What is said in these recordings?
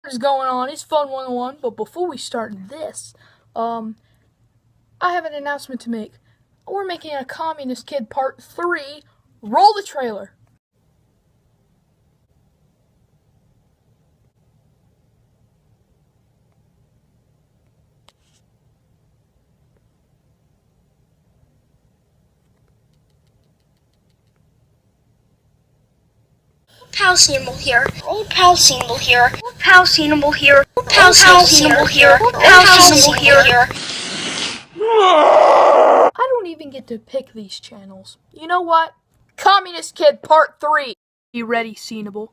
What is going on? It's Fun 101, but before we start this, I have an announcement to make. We're making a Communist Kid Part 3. Roll the trailer. Pal symbol here. Old pal symbol here. Old pal symbol here. Old pal symbol here. Old pal symbol here. I don't even get to pick these channels. You know what? Communist Kid Part 3. You ready, Scenable?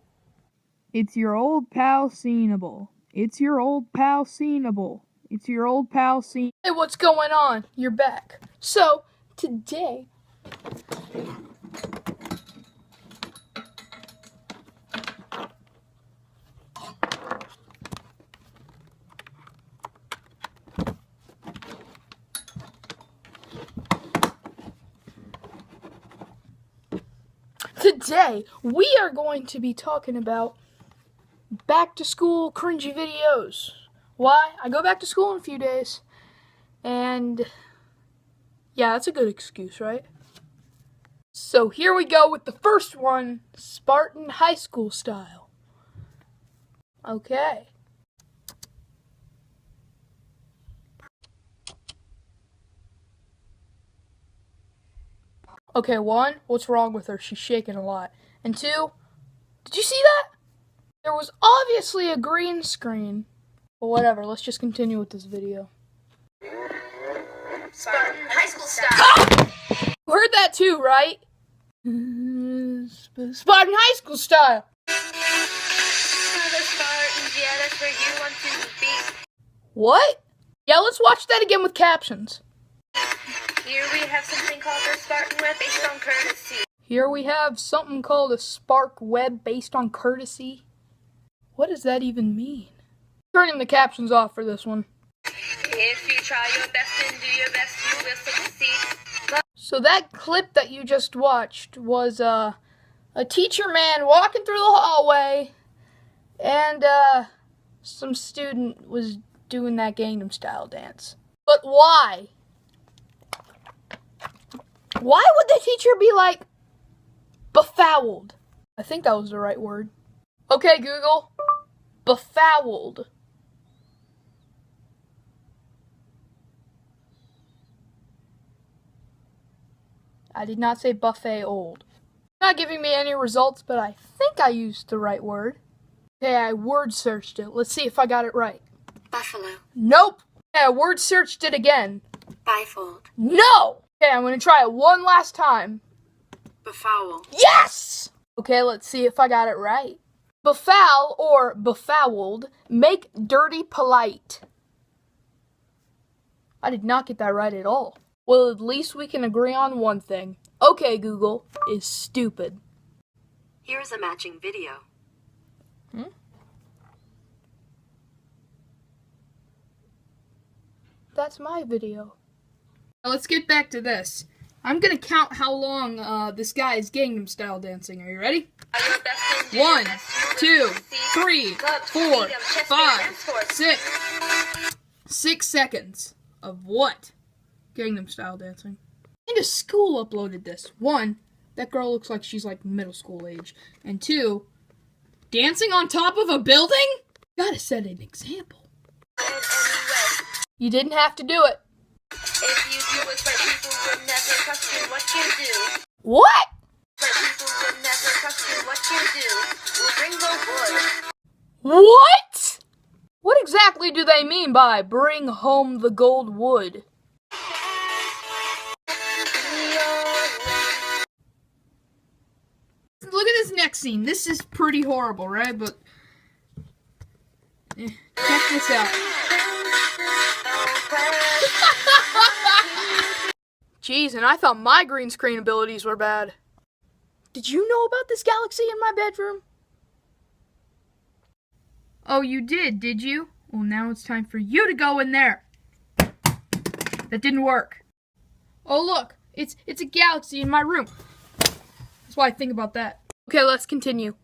It's your old pal Scenable. It's your old pal Scenable. It's your old pal Scenable. Hey, what's going on? You're back. So, today... Today, we are going to be talking about back to school cringy videos. Why? I go back to school in a few days. And yeah, that's a good excuse, right? So here we go with the first one, Spartan high school style. Okay. Okay, one, what's wrong with her? She's shaking a lot. And two, did you see that? There was obviously a green screen. But whatever, let's just continue with this video. Spartan high school style. You heard that too, right? Spartan high school style. The Spartans, yeah, that's where you want to be. What? Yeah, let's watch that again with captions. Here we have something called the Spartan Web based on courtesy. Here we have something called a Spark Web based on courtesy. What does that even mean? Turning the captions off for this one. If you try your best and do your best, you will succeed. So that clip that you just watched was a teacher man walking through the hallway, and some student was doing that Gangnam Style dance. But why? Why would the teacher be like befouled? I think that was the right word. Okay, Google. Befouled. I did not say buffet old. Not giving me any results, but I think I used the right word. Okay, I word searched it. Let's see if I got it right. Buffalo. Nope. Okay, I word searched it again. Bifold. No! Okay, I'm gonna try it one last time. Befoul. Yes! Okay, let's see if I got it right. Befoul or befouled, make dirty polite. I did not get that right at all. Well, at least we can agree on one thing. Okay, Google is stupid. Here's a matching video. That's my video. Now let's get back to this. I'm gonna count how long this guy is Gangnam Style dancing. Are you ready? 1, 2, 3, 4, 5, 6. 6 seconds of what? Gangnam Style dancing. And a school uploaded this. 1, that girl looks like she's like middle school age. And 2, dancing on top of a building? Gotta set an example. You didn't have to do it. If you do it right, people would never question what you do. What? Right, people would never question what you do. We'll bring the wood. What? What exactly do they mean by bring home the gold wood? Look at this next scene. This is pretty horrible, right? But check this out. Jeez, and I thought my green screen abilities were bad. Did you know about this galaxy in my bedroom? Oh, you did you? Well, now it's time for you to go in there. That didn't work. Oh, look, it's a galaxy in my room. That's why I think about that. Okay, let's continue.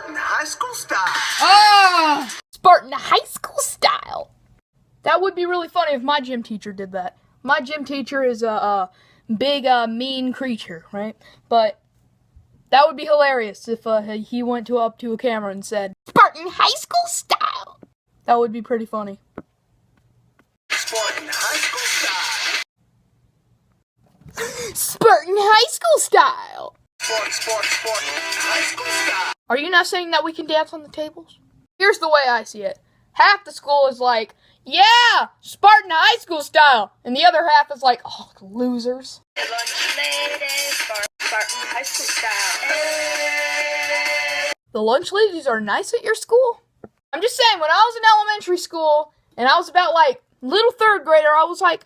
Spartan high school style. Ah! Spartan high school style. That would be really funny if my gym teacher did that. My gym teacher is a big, mean creature, right? But that would be hilarious if he went up to a camera and said, Spartan high school style. That would be pretty funny. Spartan high school style. Spartan high school style. Spartan high school style. Are you not saying that we can dance on the tables? Here's the way I see it. Half the school is like, yeah, Spartan high school style. And the other half is like, oh, losers. Lunch ladies, Spartan high school style. The lunch ladies are nice at your school? I'm just saying, when I was in elementary school, and I was about like, little third grader, I was like,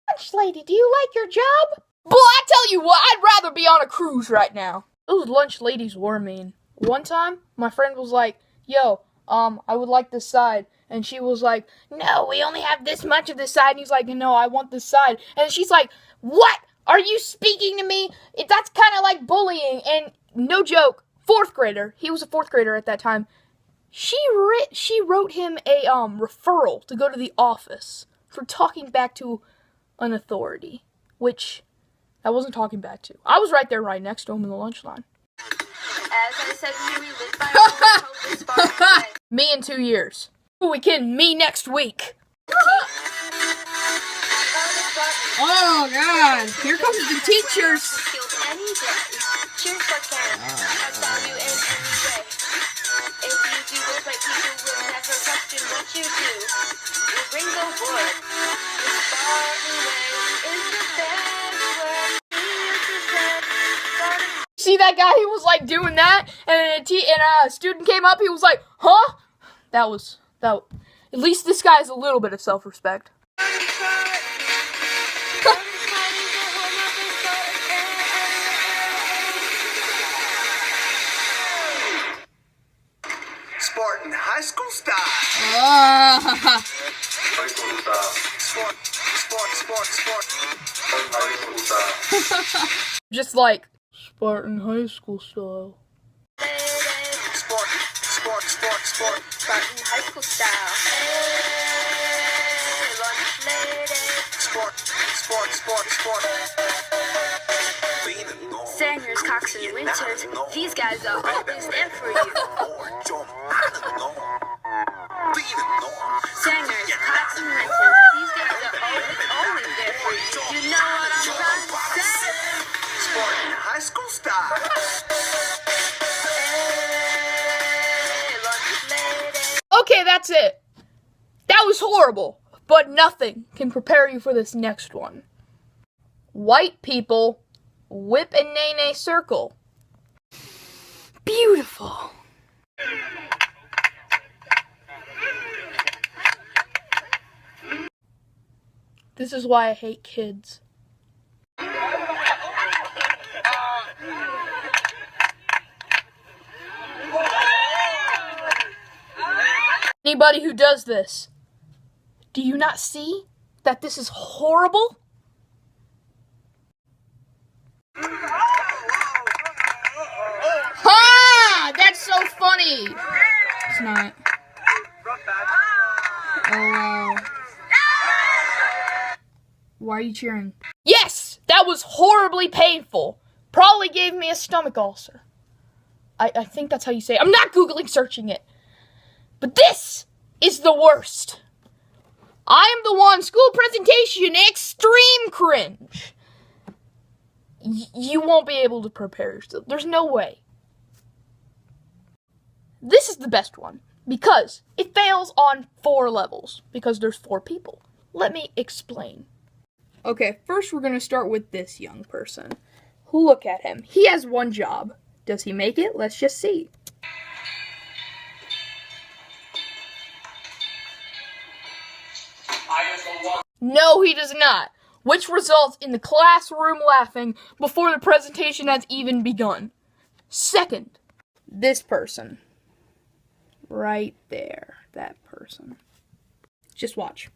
lunch lady, do you like your job? Boy, I tell you what, I'd rather be on a cruise right now. Those lunch ladies were mean. One time, my friend was like, yo, I would like this side. And she was like, no, we only have this much of this side. And he's like, no, I want this side. And she's like, what? Are you speaking to me? That's kind of like bullying. And no joke, fourth grader, he was a fourth grader at that time, she wrote him a referral to go to the office for talking back to an authority, which I wasn't talking back to. I was right there right next to him in the lunch line. As I said, we live by our hope is Spartan. Me in 2 years. Who we kidding? Me next week. Oh God! Here comes the teachers. Any day. Cheers, Spartan. I value in any way. If you do it right, people will never question what you do. You bring the wood. The Spartan way is the best way. See that guy? He was like doing that, and a student came up. He was like, "Huh?" That. At least this guy has a little bit of self-respect. Spartan high school style. High school style. Just like Spartan high school style. Spartan high school style. Lunch lady. Sanders, Cox, and Winters. These guys are always there for you. Sanders, Cox, and Winters. These guys are always there for you. You know what I'm trying to say? Spartan high school style. Okay, that's it. That was horrible, but nothing can prepare you for this next one. White people whip a nay-nay circle. Beautiful. This is why I hate kids. Anybody who does this, do you not see that this is horrible? Ha! That's so funny. It's not. Oh wow. Why are you cheering? Yes! That was horribly painful. Probably gave me a stomach ulcer. I think that's how you say it. I'm not Googling searching it. But this is the worst. I am the one, school presentation, extreme cringe. You won't be able to prepare yourself. There's no way. This is the best one because it fails on 4 levels because there's 4 people. Let me explain. Okay, first we're going to start with this young person. Look at him. He has one job. Does he make it? Let's just see. No, he does not. Which results in the classroom laughing before the presentation has even begun. Second, this person. Right there. That person. Just watch.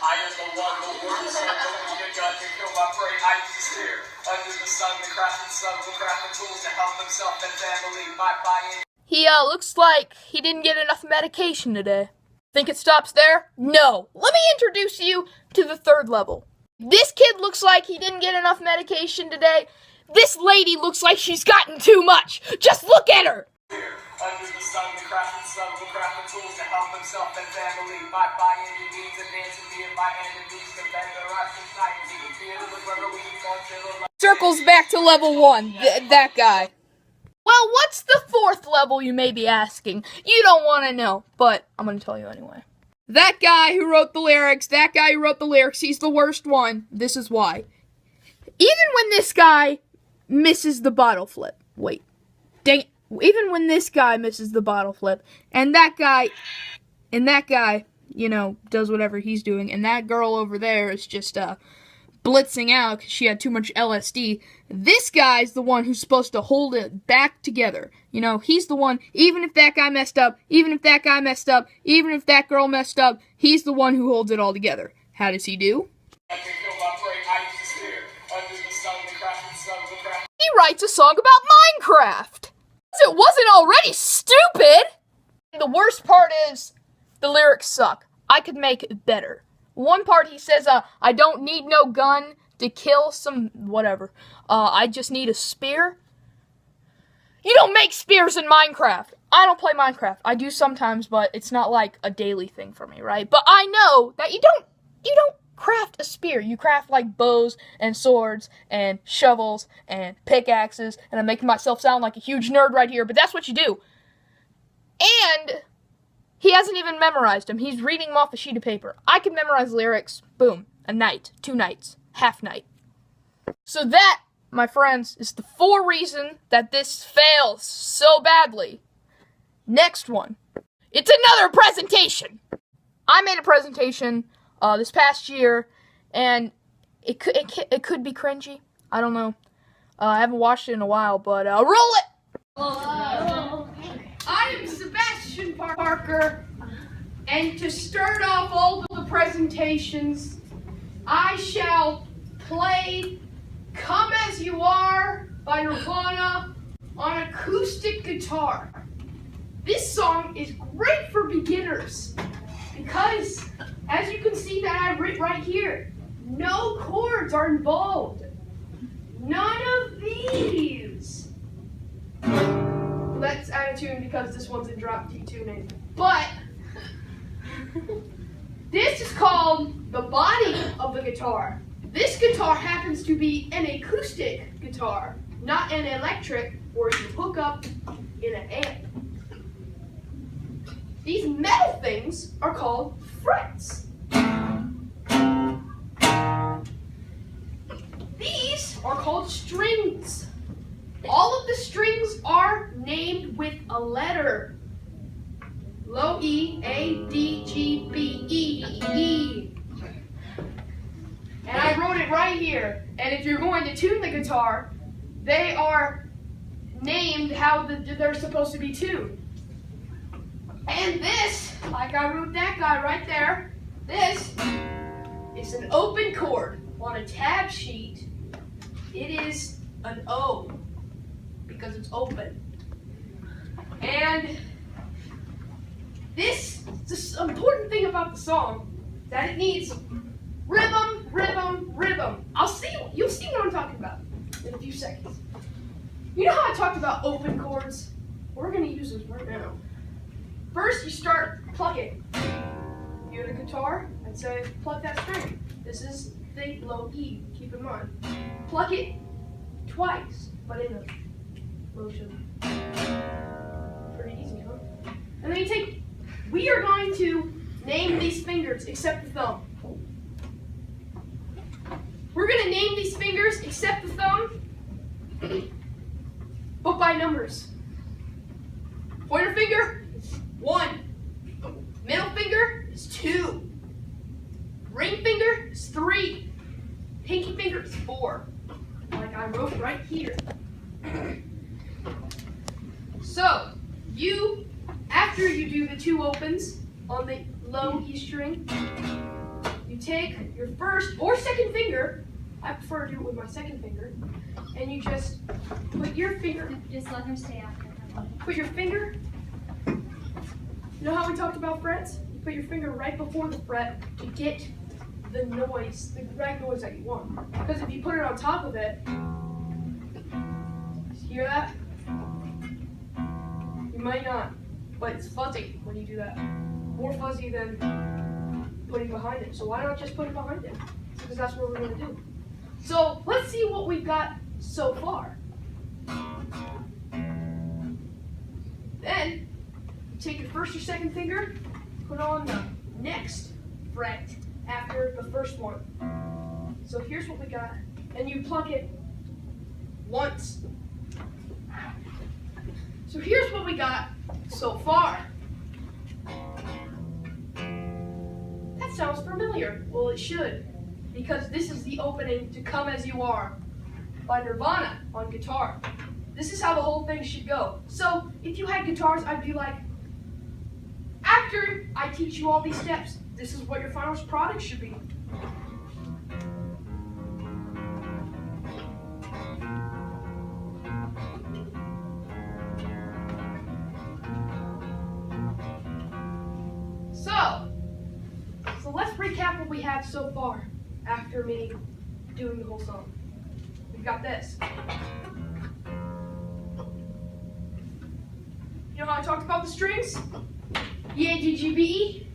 I am the one, the word, so don't you got to go my prey, I use a spear. Under the sun, the crafting son will craft the tools to help himself and family. My buy-in. He looks like he didn't get enough medication today. Think it stops there? No. Let me introduce you to the third level. This kid looks like he didn't get enough medication today. This lady looks like she's gotten too much. Just look at her. Under the sun, the crafting son will craft the tools to help himself and family. My buy-in means advancing me and my enemies. Defend the right society. Fear the whoever we consider. Circles back to level 1. That guy. Well, what's the fourth level, you may be asking? You don't want to know, but I'm going to tell you anyway. That guy who wrote the lyrics, he's the worst one. This is why. Even when this guy misses the bottle flip. Wait. Dang it. Even when this guy misses the bottle flip, and that guy, you know, does whatever he's doing, and that girl over there is just, blitzing out because she had too much LSD. This guy's the one who's supposed to hold it back together. You know, he's the one, even if that guy messed up, even if that guy messed up, even if that girl messed up, he's the one who holds it all together. How does he do? He writes a song about Minecraft. It wasn't already stupid! The worst part is, the lyrics suck. I could make it better. One part he says, I don't need no gun to kill some, whatever. I just need a spear. You don't make spears in Minecraft. I don't play Minecraft. I do sometimes, but it's not like a daily thing for me, right? But I know that you don't craft a spear. You craft like bows and swords and shovels and pickaxes, and I'm making myself sound like a huge nerd right here, but that's what you do. And he hasn't even memorized them. He's reading them off a sheet of paper. I can memorize lyrics, boom, a night, 2 nights, half night. So that, my friends, is the 4 reason that this fails so badly. Next one. It's another presentation. I made a presentation this past year, and it could be cringy. I don't know. I haven't watched it in a while, but roll it! Hello. I am Sebastian Parker, and to start off all of the presentations, I shall play Come As You Are by Nirvana on acoustic guitar. This song is great for beginners because, as you can see that I writ right here, no chords are involved. None of these. Let's add a tune because this one's in drop D tuning. But this is called the body of the guitar. This guitar happens to be an acoustic guitar, not an electric where you hook up in an amp. These metal things are called frets. These are called strings. All of the strings are named with a letter. Low E, A, D, G, B, E, E. And I wrote it right here. And if you're going to tune the guitar, they are named how they're supposed to be tuned. And this, like I wrote that guy right there, this is an open chord on a tab sheet. It is an O because it's open. And this, the important thing about the song, that it needs rhythm, rhythm, rhythm. You'll see what I'm talking about in a few seconds. You know how I talked about open chords? We're gonna use this right now. First, you start plucking. You're the guitar, I'd say pluck that string. This is the low E, keep in mind. Pluck it twice, but in a motion. Pretty easy, huh? And then you take, we are going to name these fingers except the thumb. We're going to name these fingers except the thumb, but by numbers. Pointer finger is 1. Middle finger is 2. Ring finger is 3. Pinky finger is 4. Like I wrote right here. So, after you do the 2 opens on the low E string, you take your first or second finger I prefer to do it with my second finger. And you just put your finger, Just let him stay out there. put your finger, you know how we talked about frets? You put your finger right before the fret to get the noise, the right noise that you want. Because if you put it on top of it, hear that? You might not, but it's fuzzy when you do that. More fuzzy than putting behind it. So why not just put it behind it? Because that's what we're going to do. So let's see what we've got so far. Then you take your first or second finger, put on the next fret after the first one. So here's what we got. And you pluck it once. So here's what we got so far. That sounds familiar. Well, it should, because this is the opening to Come As You Are by Nirvana on guitar. This is how the whole thing should go. So if you had guitars, I'd be like, after I teach you all these steps, this is what your final product should be. So let's recap what we had so far after me doing the whole song. We've got this. You know how I talked about the strings? E, A, G, G, B, E.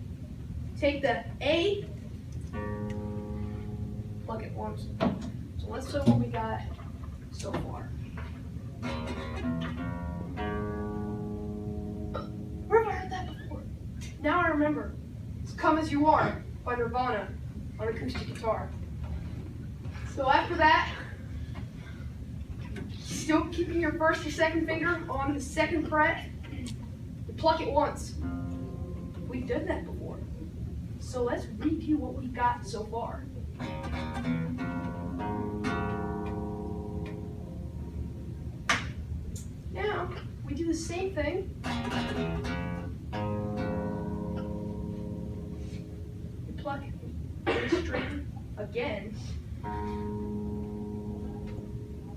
Take the A, plug it once. So let's show what we got so far. Where have I heard that before? Now I remember. It's Come As You Are by Nirvana on acoustic guitar. So after that, still keeping your first or second finger on the second fret, you pluck it once. We've done that before. So let's review what we've got so far. Now, we do the same thing. You pluck the string again.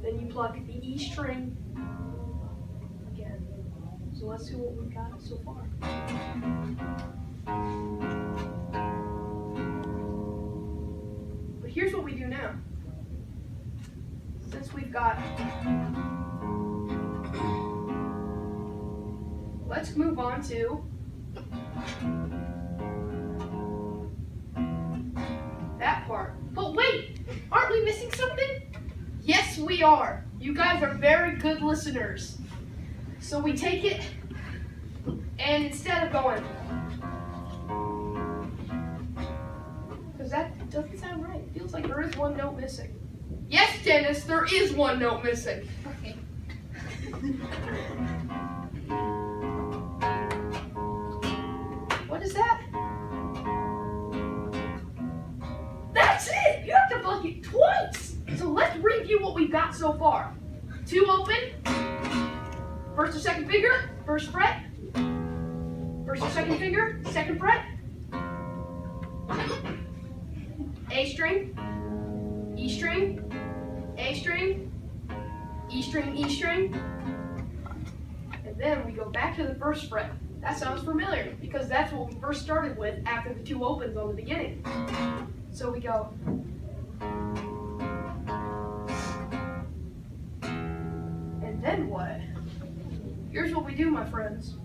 Then you pluck the E string again. So let's see what we've got so far. But here's what we do now. Since we've got, let's move on to that part. But wait, aren't we missing something? Yes, we are. You guys are very good listeners. So we take it, and instead of going, because that doesn't sound right. It feels like there is one note missing. Yes, Dennis, there is one note missing. Okay. What is that? That's it! You have to pluck it twice! So let's review what we've got so far. 2 open, first or second finger, first fret, first or second finger, second fret, A string, E string, A string, E string, E string, and then we go back to the first fret. That sounds familiar because that's what we first started with after the 2 opens on the beginning. So we go. And then what? Here's what we do, my friends.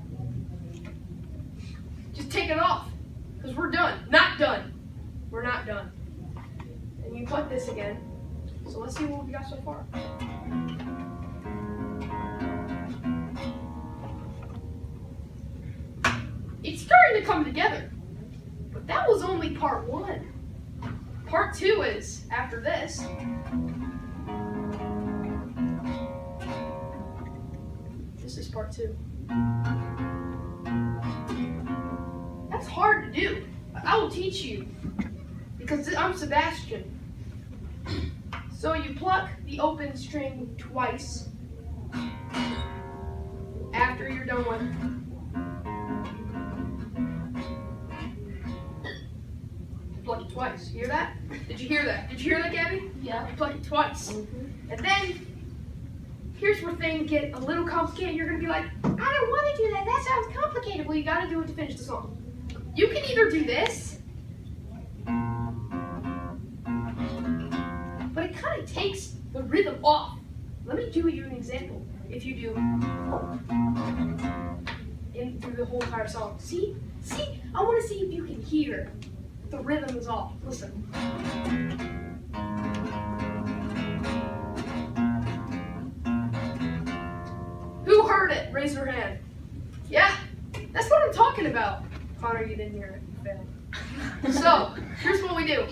Just take it off, because we're done. Not done. We're not done. And you pluck this again. So let's see what we got so far. It's starting to come together. But that was only part 1. Part 2 is after this. This is part 2. That's hard to do. I will teach you because I'm Sebastian. So you pluck the open string twice after you're done with it. Pluck it twice. You hear that? Did you hear that? Did you hear that, Gabby? Yeah. You pluck it twice. And then, here's where things get a little complicated. You're going to be like, I don't want to do that. That sounds complicated. Well, you got to do it to finish the song. You can either do this, but it kind of takes the rhythm off. Let me give you an example. If you do in through the whole entire song. See? I want to see if you can hear the rhythm is off. Listen. Who heard it? Raise your hand. Yeah, that's what I'm talking about. Connor, you didn't hear it. You failed. So, here's what we do.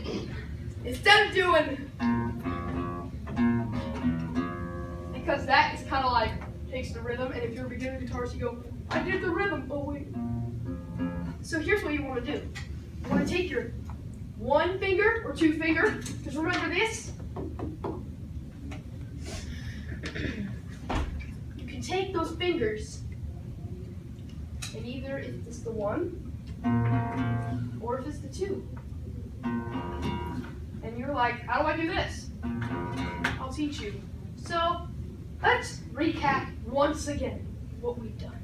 Instead of doing, because that is kind of like takes the rhythm, and if you're a beginner guitarist, you go, I did the rhythm. Oh wait. So here's what you want to do. You want to take your one finger or two finger, because remember this. You can take those fingers, and either if it's the one or if it's the two. And you're like, how do I do this? I'll teach you. So let's recap once again what we've done.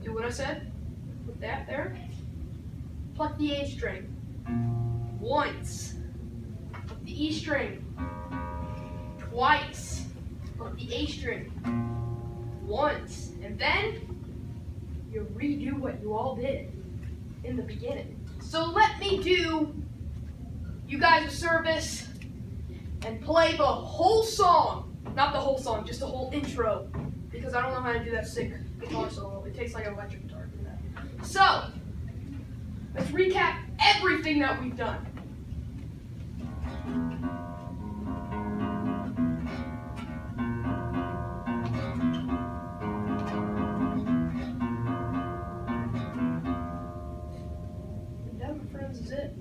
Do what I said with that there. Pluck the A string once. Pluck the E string twice. Pluck the A string once. And then you redo what you all did in the beginning. So let me do you guys a service and play the whole song. Not the whole song, just the whole intro. Because I don't know how to do that sick guitar solo. It takes like an electric guitar to do that. So, let's recap everything that we've done. And that, my friends, is it.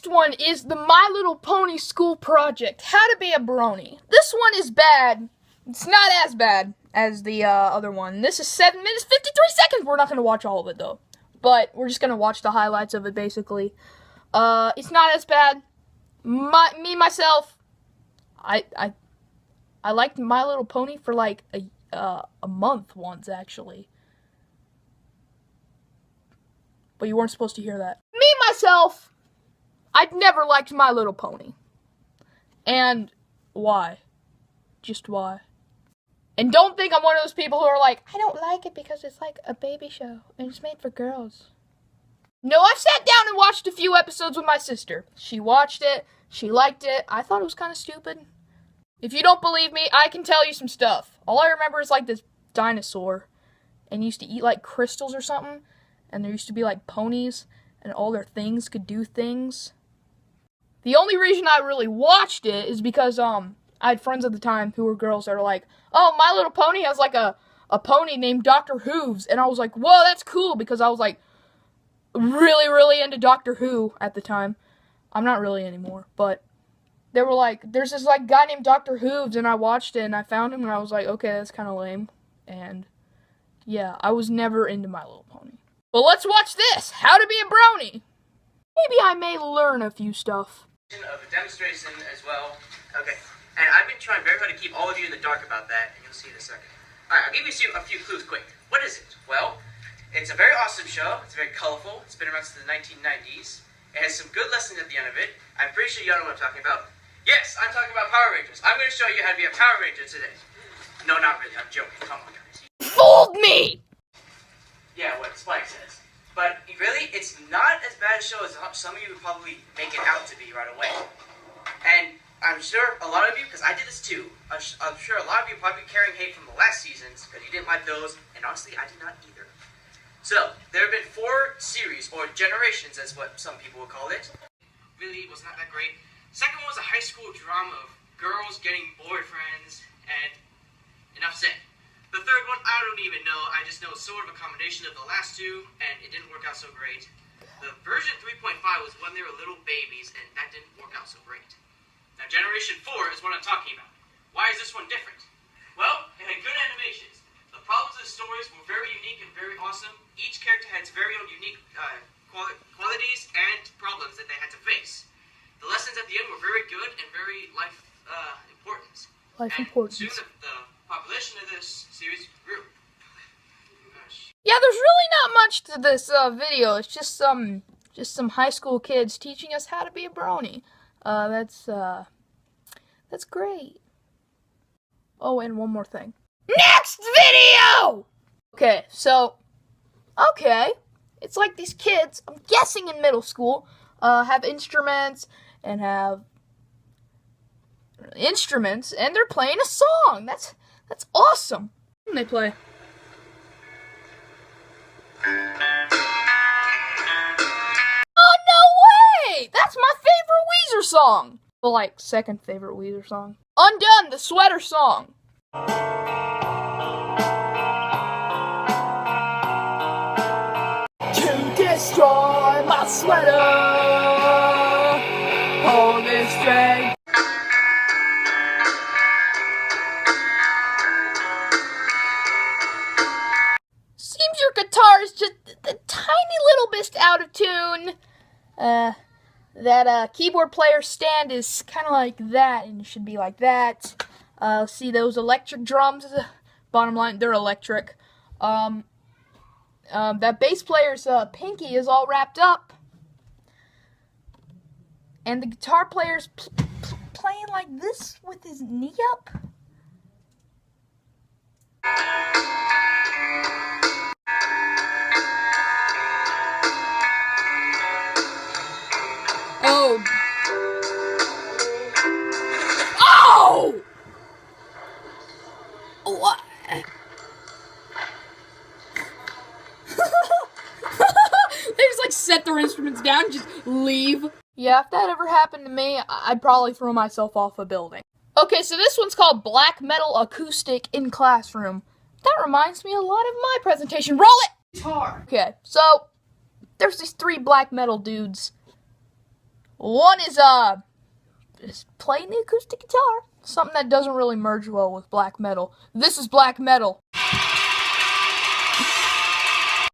One is the My Little Pony school project, How to Be a Brony. This one is bad. It's not as bad as the other one. This is 7 minutes 53 seconds. We're not going to watch all of it though, but we're just going to watch the highlights of it basically. It's not as bad. Myself, I liked My Little Pony for like a month once actually. But you weren't supposed to hear that. Myself, I'd never liked My Little Pony. And why? Just why? And don't think I'm one of those people who are like, I don't like it because it's like a baby show and it's made for girls. No, I've sat down and watched a few episodes with my sister. She watched it. She liked it. I thought it was kind of stupid. If you don't believe me, I can tell you some stuff. All I remember is like this dinosaur and used to eat like crystals or something. And there used to be like ponies and all their things could do things. The only reason I really watched it is because I had friends at the time who were girls that were like, oh, My Little Pony has like a pony named Dr. Hooves. And I was like, whoa, that's cool, because I was like really into Doctor Who at the time. I'm not really anymore, but they were like, there's this like guy named Dr. Hooves, and I watched it and I found him and I was like, okay, that's kind of lame. And yeah, I was never into My Little Pony. But let's watch this, How to Be a Brony. Maybe I may learn a few stuff. Of a demonstration as well. Okay, and I've been trying very hard to keep all of you in the dark about that, and you'll see in a second. Alright, I'll give you a few clues quick. What is it? Well, it's a very awesome show. It's very colorful. It's been around since the 1990s. It has some good lessons at the end of it. I'm pretty sure y'all know what I'm talking about. Yes, I'm talking about Power Rangers. I'm going to show you how to be a Power Ranger today. No, not really. I'm joking. Come on, guys. Fooled me! Yeah, what Spike says. But really, it's not as bad a show as some of you would probably make it out to be right away. And I'm sure a lot of you, because I did this too, I'm sure a lot of you are probably carrying hate from the last seasons because you didn't like those, and honestly, I did not either. So, there have been 4 series, or generations as what some people would call it. Really was not that great. Second one was a high school drama of girls getting boyfriends, and enough said. The third one, I don't even know. I just know it's sort of a combination of the last two, and it didn't work out so great. The version 3.5 was when they were little babies, and that didn't work out so great. Now, Generation 4 is what I'm talking about. Why is this one different? Well, it had good animations. The problems of the stories were very unique and very awesome. Each character had its very own unique qualities and problems that they had to face. The lessons at the end were very good and very life important. Soon the population of this series grew. Yeah, there's really not much to this video. It's just some high school kids teaching us how to be a brony. That's great. Oh, and one more thing. Next video! Okay, so, it's like these kids, I'm guessing in middle school, have instruments, and they're playing a song. That's awesome. What do they play? Oh, no way! That's my favorite Weezer song. Well, like, second favorite Weezer song. Undone, the sweater song. To destroy my sweater, hold this strength. Seems your guitar is just a tiny little bit out of tune. That keyboard player stand is kind of like that, and it should be like that. See those electric drums? Bottom line, they're electric. That bass player's pinky is all wrapped up, and the guitar player's playing like this with his knee up. Oh! Oh! What? They just like set their instruments down and just leave. Yeah, if that ever happened to me, I'd probably throw myself off a building. Okay, so this one's called Black Metal Acoustic in Classroom. That reminds me a lot of my presentation. Roll it! Guitar. Okay, so there's these three black metal dudes. One is playing the acoustic guitar. Something that doesn't really merge well with black metal. This is black metal.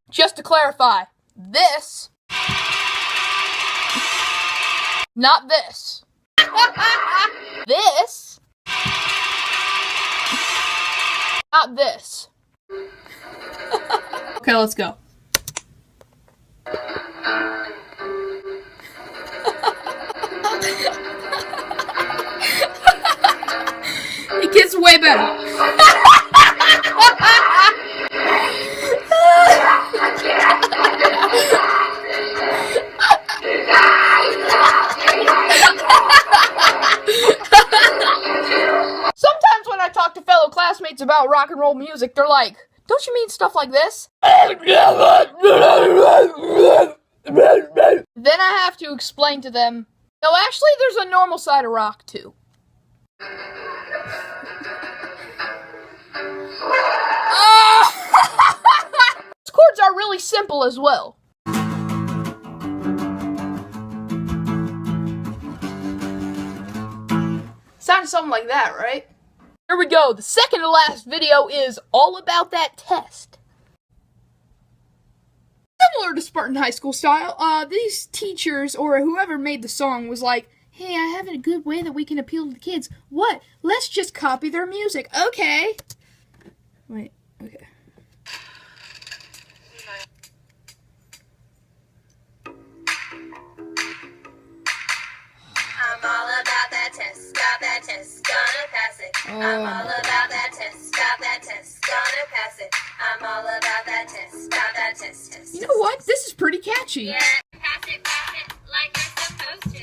Just to clarify, this, not this. This, not this. Okay, let's go. It gets way better. Sometimes when I talk to fellow classmates about rock and roll music, they're like, "Don't you mean stuff like this?" Then I have to explain to them, no, actually there's a normal side of rock too. These chords are really simple as well. Sounds something like that, right? Here we go. The second to last video is all about that test. Similar to Spartan High School style, these teachers or whoever made the song was like, hey, I have a good way that we can appeal to the kids. What? Let's just copy their music. Okay. Wait, okay. I'm all about that test, got that test, gonna pass it. I'm all about that test, got that test, gonna pass it. I'm all about that test, got that test. You know what? This is pretty catchy. Yeah, pass it like you're supposed to.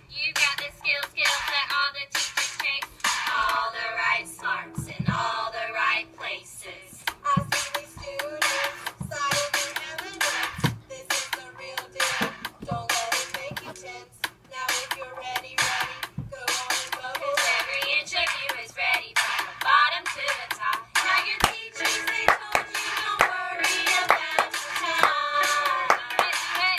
You got the skills that all the teachers chase. All the right smarts in all the right places. I see these students, silent and evidence. This is the real deal. Don't let it make you tense. Now if you're ready, go on and bubble. 'Cause every inch of you is ready from the bottom to the top. Now your teachers, they told you don't worry about your time. Hey,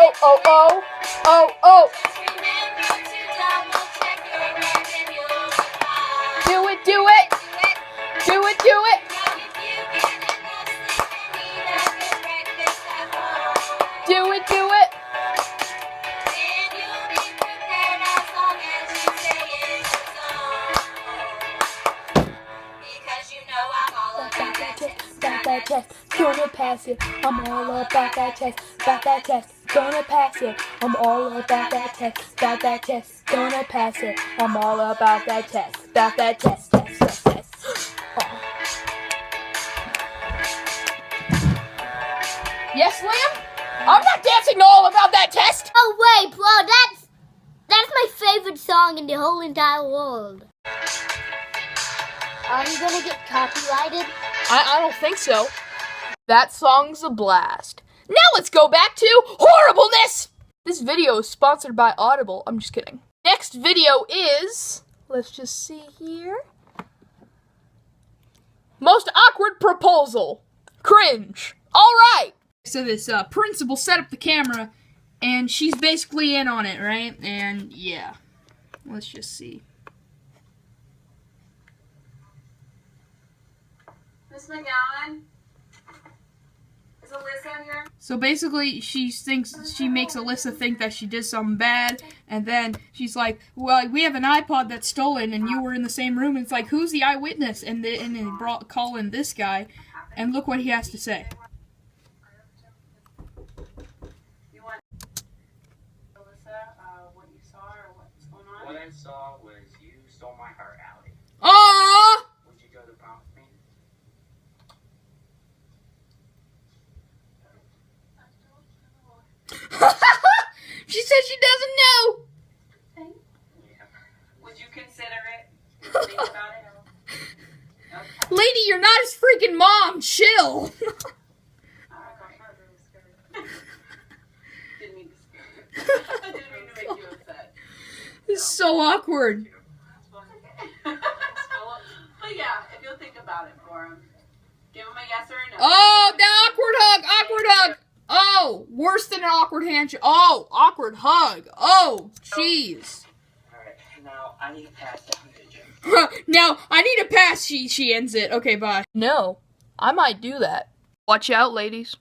oh, oh, oh, oh, oh. Do it, do it. Do it, do it. Do it, do it. That test, gonna pass it. I'm all about that test, gonna pass it. I'm all about that test, gonna pass it. I'm all about that test, test. Oh. Yes, Liam? I'm not dancing all about that test. Oh wait, bro, that's my favorite song in the whole entire world. Are you gonna get copyrighted? I don't think so. That song's a blast. Now let's go back to horribleness! This video is sponsored by Audible. I'm just kidding. Next video is, let's just see here. Most awkward proposal. Cringe. All right. So this principal set up the camera, and she's basically in on it, right? And yeah, let's just see. Miss McGowan? Is Alyssa here? So basically, she makes Alyssa think that she did something bad, and then she's like, well, we have an iPod that's stolen, and you were in the same room, and it's like, who's the eyewitness? And they call in this guy, and look what he has to say. You want Alyssa, what you saw or what's going on? What I saw was you stole my heart, Allie. Aww! Would you go to prom with me? She said she doesn't know. Yeah. Would you consider it? Think about it? Okay. Lady, you're not his freaking mom. Chill. Oh my gosh, I was really scared. Didn't mean to scare you. I didn't mean to make you upset. This is so awkward. But yeah, if you'll think about it for him, give him a yes or a no. Oh, the awkward hug. Awkward hug. Oh, worse than an awkward handshake. Oh, awkward hug. Oh, jeez. Alright, now I need to pass down to the gym. Now, I need a pass. She ends it. Okay, bye. No, I might do that. Watch out, ladies.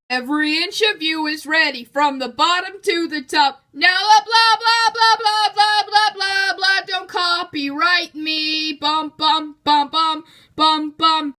Every inch of you is ready, from the bottom to the top. Now, blah, blah, blah, blah, blah, blah, blah, blah, blah. Don't copyright me. Bum, bum, bum, bum, bum, bum.